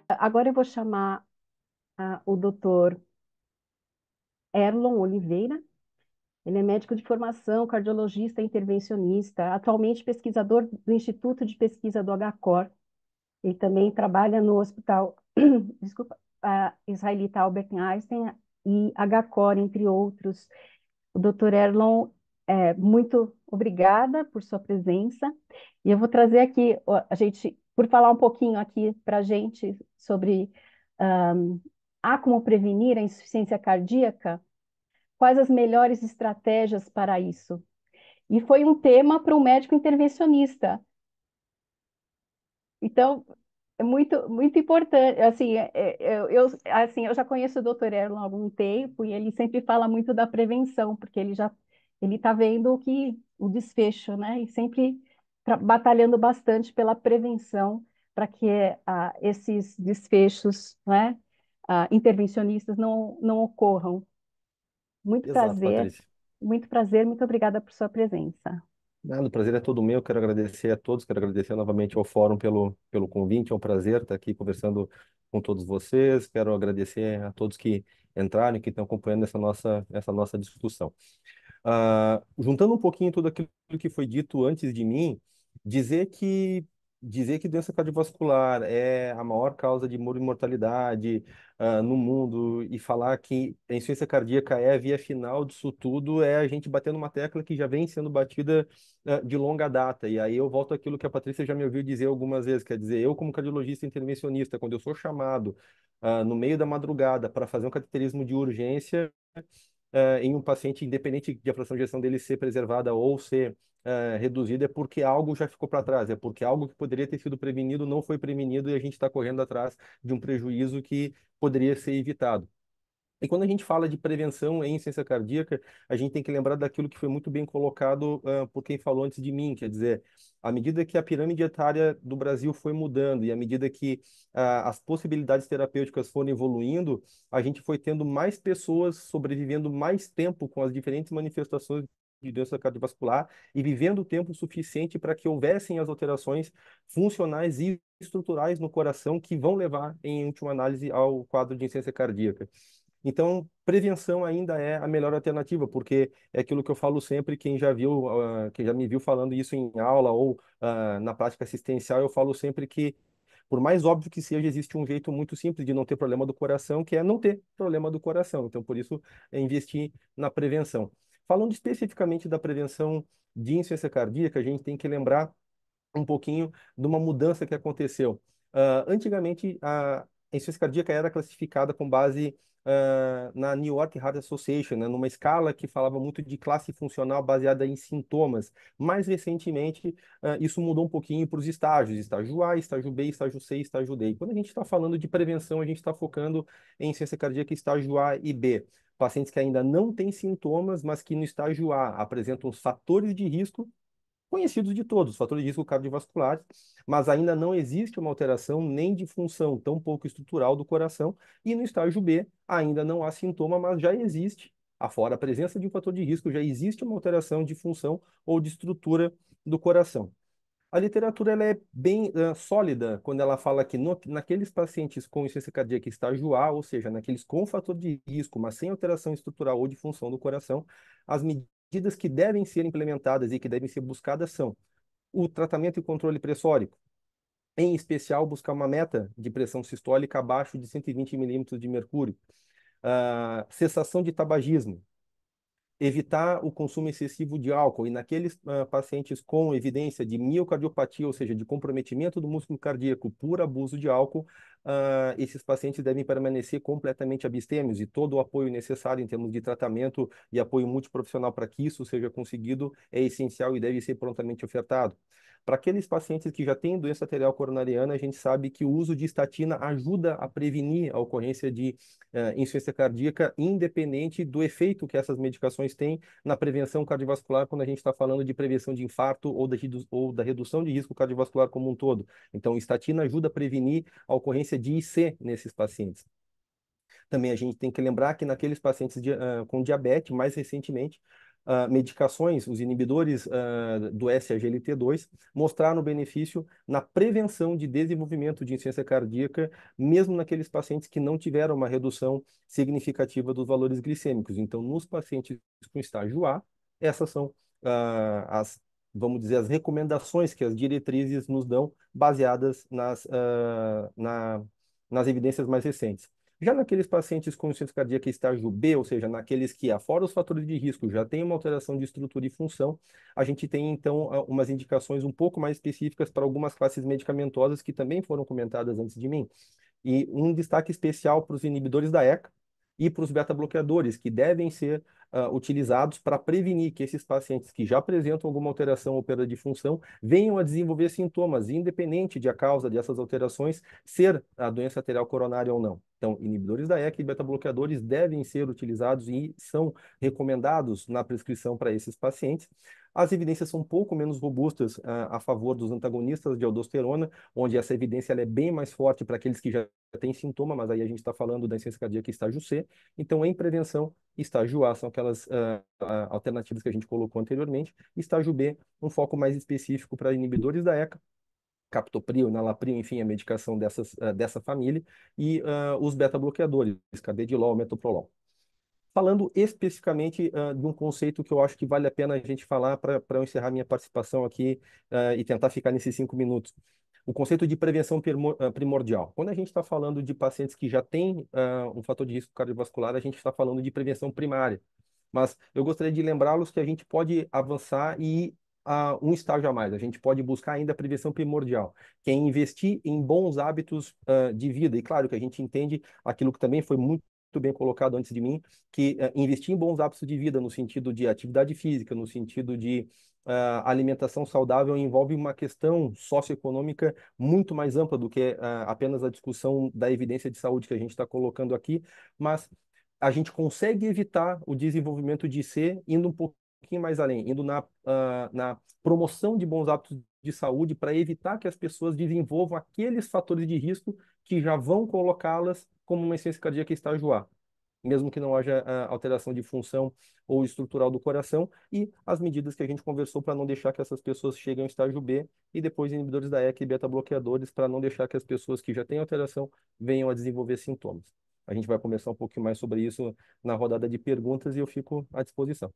Agora eu vou chamar o doutor Erlon Oliveira. Ele é médico de formação, cardiologista e intervencionista, atualmente pesquisador do Instituto de Pesquisa do HCOR. Ele também trabalha no Hospital desculpa, Israelita Albert Einstein e HCOR, entre outros. O doutor Erlon, muito obrigada por sua presença. E eu vou trazer aqui, a gente, por falar um pouquinho aqui para a gente sobre há como prevenir a insuficiência cardíaca, quais as melhores estratégias para isso? E foi um tema para um médico intervencionista. Então, é muito importante. Assim, assim, eu já conheço o doutor Erlon há algum tempo e ele sempre fala muito da prevenção, porque ele está vendo o desfecho, né? E sempre batalhando bastante pela prevenção para que esses desfechos, né, intervencionistas não ocorram. Muito Exato, prazer, Patrícia. muito prazer, muito obrigada por sua presença. Nada, o prazer é todo meu. Quero agradecer a todos, quero agradecer novamente ao Fórum pelo convite. É um prazer estar aqui conversando com todos vocês. Quero agradecer a todos que entraram e que estão acompanhando essa nossa discussão. Juntando um pouquinho tudo aquilo que foi dito antes de mim, dizer que dizer que doença cardiovascular é a maior causa de mortalidade no mundo e falar que a insuficiência cardíaca é a via final disso tudo é a gente batendo uma tecla que já vem sendo batida de longa data. E aí eu volto àquilo que a Patrícia já me ouviu dizer algumas vezes, quer dizer, eu como cardiologista intervencionista, quando eu sou chamado no meio da madrugada para fazer um cateterismo de urgência, em um paciente, independente de a fração de ejeção dele ser preservada ou ser reduzida, é porque algo já ficou para trás, é porque algo que poderia ter sido prevenido não foi prevenido e a gente está correndo atrás de um prejuízo que poderia ser evitado. E quando a gente fala de prevenção em insuficiência cardíaca, a gente tem que lembrar daquilo que foi muito bem colocado por quem falou antes de mim, quer dizer, à medida que a pirâmide etária do Brasil foi mudando e à medida que as possibilidades terapêuticas foram evoluindo, a gente foi tendo mais pessoas sobrevivendo mais tempo com as diferentes manifestações de doença cardiovascular e vivendo o tempo suficiente para que houvessem as alterações funcionais e estruturais no coração que vão levar, em última análise, ao quadro de insuficiência cardíaca. Então, prevenção ainda é a melhor alternativa, porque é aquilo que eu falo sempre, quem já viu, quem já me viu falando isso em aula ou na prática assistencial, eu falo sempre que, por mais óbvio que seja, existe um jeito muito simples de não ter problema do coração, que é não ter problema do coração. Então, por isso, é investir na prevenção. Falando especificamente da prevenção de insuficiência cardíaca, a gente tem que lembrar um pouquinho de uma mudança que aconteceu. Antigamente, a insuficiência cardíaca era classificada com base na New York Heart Association, né, numa escala que falava muito de classe funcional baseada em sintomas. Mais recentemente, isso mudou um pouquinho para os estágios, estágio A, estágio B, estágio C, estágio D. E quando a gente está falando de prevenção, a gente está focando em insuficiência cardíaca estágio A e B. Pacientes que ainda não têm sintomas, mas que no estágio A apresentam os fatores de risco conhecidos de todos, os fatores de risco cardiovasculares, mas ainda não existe uma alteração nem de função, tampouco estrutural do coração, e no estágio B ainda não há sintoma, mas já existe, afora a presença de um fator de risco, já existe uma alteração de função ou de estrutura do coração. A literatura ela é bem sólida quando ela fala que naqueles pacientes com insuficiência cardíaca estágio A, ou seja, naqueles com fator de risco, mas sem alteração estrutural ou de função do coração, as medidas que devem ser implementadas e que devem ser buscadas são o tratamento e controle pressórico, em especial buscar uma meta de pressão sistólica abaixo de 120 milímetros de mercúrio, cessação de tabagismo, evitar o consumo excessivo de álcool e naqueles pacientes com evidência de miocardiopatia, ou seja, de comprometimento do músculo cardíaco por abuso de álcool, esses pacientes devem permanecer completamente abstêmios e todo o apoio necessário em termos de tratamento e apoio multiprofissional para que isso seja conseguido é essencial e deve ser prontamente ofertado. Para aqueles pacientes que já têm doença arterial coronariana, a gente sabe que o uso de estatina ajuda a prevenir a ocorrência de insuficiência cardíaca, independente do efeito que essas medicações têm na prevenção cardiovascular, quando a gente está falando de prevenção de infarto ou da redução de risco cardiovascular como um todo. Então, estatina ajuda a prevenir a ocorrência de IC nesses pacientes. Também a gente tem que lembrar que naqueles pacientes com diabetes, mais recentemente, medicações, os inibidores do SGLT2, mostraram benefício na prevenção de desenvolvimento de insuficiência cardíaca, mesmo naqueles pacientes que não tiveram uma redução significativa dos valores glicêmicos. Então, nos pacientes com estágio A, essas são as, vamos dizer, as recomendações que as diretrizes nos dão, baseadas nas evidências mais recentes. Já naqueles pacientes com insuficiência cardíaca estágio B, ou seja, naqueles que, afora os fatores de risco, já tem uma alteração de estrutura e função, a gente tem, então, umas indicações um pouco mais específicas para algumas classes medicamentosas que também foram comentadas antes de mim. E um destaque especial para os inibidores da ECA e para os beta-bloqueadores, que devem ser utilizados para prevenir que esses pacientes que já apresentam alguma alteração ou perda de função venham a desenvolver sintomas, independente de a causa dessas alterações ser a doença arterial coronária ou não. Então, inibidores da ECA e beta-bloqueadores devem ser utilizados e são recomendados na prescrição para esses pacientes. As evidências são um pouco menos robustas a favor dos antagonistas de aldosterona, onde essa evidência ela é bem mais forte para aqueles que já têm sintoma, mas aí a gente está falando da insuficiência cardíaca estágio C. Então, em prevenção, estágio A são aquelas alternativas que a gente colocou anteriormente. Estágio B, um foco mais específico para inibidores da ECA, captopril, enalapril, enfim, a medicação dessa família, e os beta-bloqueadores, carvedilol, metoprolol. Falando especificamente de um conceito que eu acho que vale a pena a gente falar para eu encerrar minha participação aqui e tentar ficar nesses 5 minutos. O conceito de prevenção primordial. Quando a gente está falando de pacientes que já têm um fator de risco cardiovascular, a gente está falando de prevenção primária. Mas eu gostaria de lembrá-los que a gente pode avançar e um estágio a mais. A gente pode buscar ainda a prevenção primordial, que é investir em bons hábitos de vida. E claro que a gente entende aquilo que também foi muito bem colocado antes de mim, que investir em bons hábitos de vida no sentido de atividade física, no sentido de alimentação saudável envolve uma questão socioeconômica muito mais ampla do que apenas a discussão da evidência de saúde que a gente está colocando aqui, mas a gente consegue evitar o desenvolvimento de C indo um pouquinho mais além, indo na promoção de bons hábitos de saúde para evitar que as pessoas desenvolvam aqueles fatores de risco que já vão colocá-las como uma insuficiência cardíaca estágio A, mesmo que não haja alteração de função ou estrutural do coração, e as medidas que a gente conversou para não deixar que essas pessoas cheguem ao estágio B, e depois inibidores da ECA e beta-bloqueadores para não deixar que as pessoas que já têm alteração venham a desenvolver sintomas. A gente vai conversar um pouquinho mais sobre isso na rodada de perguntas e eu fico à disposição.